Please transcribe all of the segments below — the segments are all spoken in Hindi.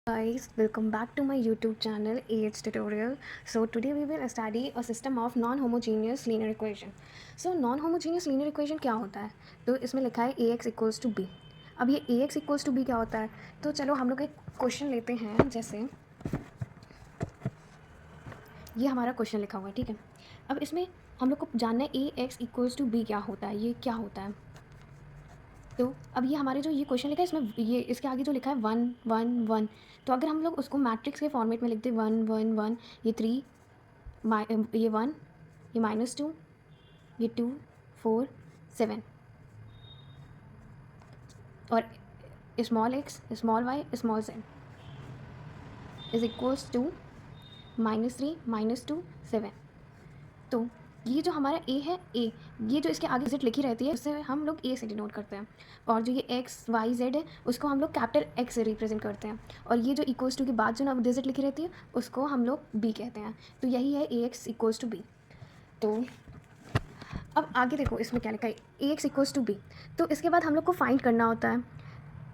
Guys, welcome back to my YouTube channel AH Tutorial. So today we will study a system of non-homogeneous linear equation. So non-homogeneous linear equation क्या होता है? तो इसमें लिखा है ax equals to b. अब ये ax equals to b क्या होता है? तो चलो हम लोग एक क्वेश्चन लेते हैं। जैसे ये हमारा क्वेश्चन लिखा हुआ है, ठीक है। अब इसमें हम लोग को जानना है ax equals to b क्या होता है, ये क्या होता है। तो अब ये हमारे जो ये क्वेश्चन लिखा है इसमें ये इसके आगे जो लिखा है 1 1 1, तो अगर हम लोग उसको मैट्रिक्स के फॉर्मेट में लिख दें 1 1 1, ये 3, ये 1, ये -2, ये 2 4 7 और small x small y small z is equals to -3 -2 7। तो ये जो हमारा a है, a ये जो इसके आगे डिजिट लिखी रहती है उससे हम लोग a से डिनोट करते हैं, और जो ये x y z है उसको हम लोग कैपिटल X से रिप्रेजेंट करते हैं, और ये जो इक्वल्स टू के बाद जो डिजिट लिखी रहती है उसको हम लोग b कहते हैं। तो यही है ax इक्वल्स टू b। तो अब आगे देखो इसमें क्या लिखा है ax इक्वल्स टू b। तो इसके बाद हम लोग को फाइंड करना होता है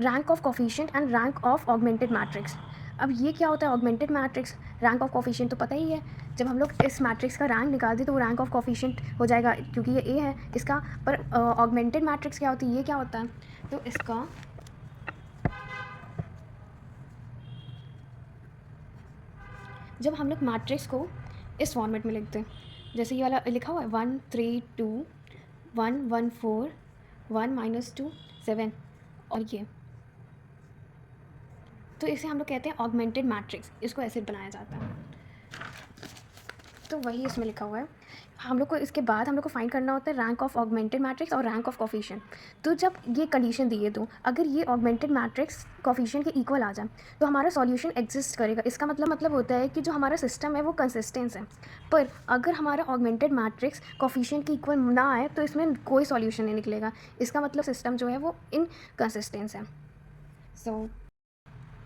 rank of coefficient and rank of augmented matrix. अब ये क्या होता है augmented matrix, rank of coefficient तो पता ही है। जब हम लोग इस मैट्रिक्स का रैंक निकाल दें तो वो रैंक ऑफ कोफिशिएंट हो जाएगा, क्योंकि ये ए है इसका। पर ऑगमेंटेड मैट्रिक्स क्या होती है, ये क्या होता है, तो इसका जब हम लोग मैट्रिक्स को इस फॉर्मेट में लिखते हैं, जैसे ये वाला लिखा हुआ है 1 3 2 1 1 4 1 -2 7, और ये तो इसे हम लोग कहते हैं ऑगमेंटेड मैट्रिक्स, इसको ऐसे बनाया जाता है। तो वही इसमें लिखा हुआ है। हम लोग को इसके बाद हम लोग को फाइंड करना होता है रैंक ऑफ ऑगमेंटेड मैट्रिक्स और रैंक ऑफ कोफिशिएंट। तो जब ये कंडीशन दी है, तो अगर ये ऑगमेंटेड मैट्रिक्स कोफिशिएंट के इक्वल आ जाए तो हमारा सॉल्यूशन एग्जिस्ट करेगा। इसका मतलब होता है कि जो हमारा सिस्टम है वो कंसिस्टेंस है। पर अगर हमारा ऑगमेंटेड मैट्रिक्स कोफिशिएंट के इक्वल ना आए तो इसमें कोई सॉल्यूशन नहीं निकलेगा। इसका मतलब सिस्टम जो है वो इनकंसिस्टेंस है।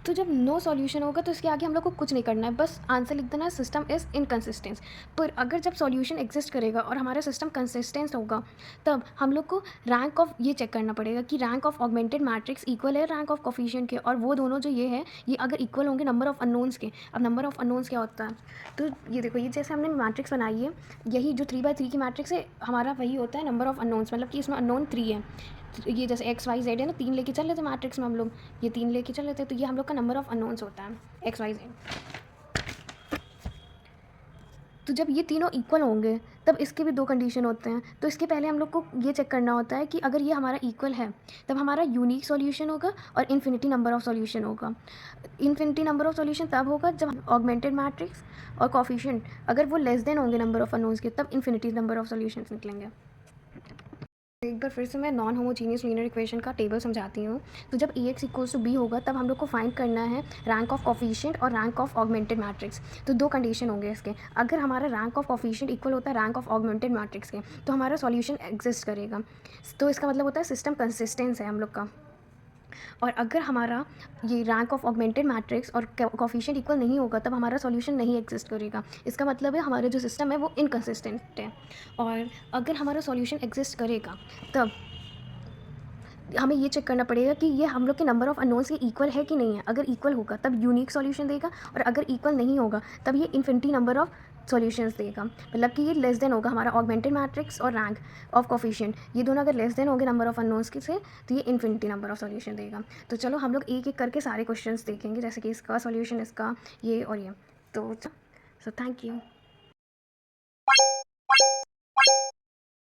तो जब नो सॉल्यूशन होगा तो इसके आगे हम लोग को कुछ नहीं करना है, बस आंसर लिख देना है सिस्टम इज़ इनकंसिस्टेंस। पर अगर जब सॉल्यूशन एग्जिस्ट करेगा और हमारा सिस्टम कंसिस्टेंस होगा तब हम लोग को रैंक ऑफ ये चेक करना पड़ेगा कि rank of augmented matrix equal है रैंक ऑफ कोफिशिएंट के, और वो दोनों जो ये है ये अगर इक्वल होंगे नंबर ऑफ़ अननोन्स के। अब नंबर ऑफ़ अननोन्स क्या होता है, तो ये देखो ये जैसे हमने मैट्रिक्स बनाई है, यही जो 3x3 की मैट्रिक्स है हमारा वही होता है नंबर ऑफ़ अननोन्स, मतलब कि इसमें अननोन 3 है। ये जैसे एक्स वाई जेड है ना, 3 लेके चल लेते मैट्रिक्स में हम लोग, ये 3 लेके चल लेते, तो ये हम लोग का नंबर ऑफ़ अननोन्स होता है एक्स वाई जेड। तो जब ये तीनों इक्वल होंगे तब इसके भी दो कंडीशन होते हैं। तो इसके पहले हम लोग को ये चेक करना होता है कि अगर ये हमारा इक्वल है तब हमारा यूनिक सॉल्यूशन होगा और इन्फिनिटी नंबर ऑफ़ सॉल्यूशन होगा। इन्फिनिटी नंबर ऑफ़ सॉल्यूशन तब होगा जब ऑगमेंटेड मैट्रिक्स और कोफिशिएंट अगर वो लेस देन होंगे नंबर ऑफ़ अननोन्स के, तब इन्फिनिटी नंबर ऑफ़ सॉल्यूशंस निकलेंगे। एक बार फिर से मैं नॉन होमोजीनियस लीनियर इक्वेशन का टेबल समझाती हूँ। तो जब ax इक्वल्स टू b होगा तब हम लोग को फाइंड करना है रैंक ऑफ कोफिशिएंट और रैंक ऑफ ऑगमेंटेड मैट्रिक्स। तो दो कंडीशन होंगे इसके। अगर हमारा रैंक ऑफ कोफिशिएंट इक्वल होता है रैंक ऑफ ऑगमेंटेड मैट्रिक्स के तो हमारा सॉल्यूशन एग्जिस्ट करेगा। तो इसका मतलब होता है सिस्टम कंसिस्टेंस है हम लोग का। और अगर हमारा ये रैंक ऑफ ऑगमेंटेड मैट्रिक्स और कोफिशिएंट इक्वल नहीं होगा तब हमारा सॉल्यूशन नहीं एग्जिस्ट करेगा। इसका मतलब है हमारा जो सिस्टम है वो इनकंसिस्टेंट है। और अगर हमारा सॉल्यूशन एग्जिस्ट करेगा तब हमें ये चेक करना पड़ेगा कि ये हम लोग के नंबर ऑफ़ अननोन्स के इक्वल है कि नहीं है। अगर इक्वल होगा तब यूनिक सॉल्यूशन देगा, और अगर इक्वल नहीं होगा तब ये इन्फिनिटी नंबर ऑफ़ सॉल्यूशंस देगा। मतलब कि ये लेस देन होगा हमारा ऑगमेंटेड मैट्रिक्स और रैंक ऑफ कोफिशिएंट, ये दोनों अगर लेस देन होंगे नंबर ऑफ़ अननोन्स के से तो ये इन्फिनिटी नंबर ऑफ़ सॉल्यूशन देगा। तो चलो हम लोग एक एक करके सारे क्वेश्चंस देखेंगे, जैसे कि इसका सॉल्यूशन, इसका, ये और ये। तो सो थैंक यू।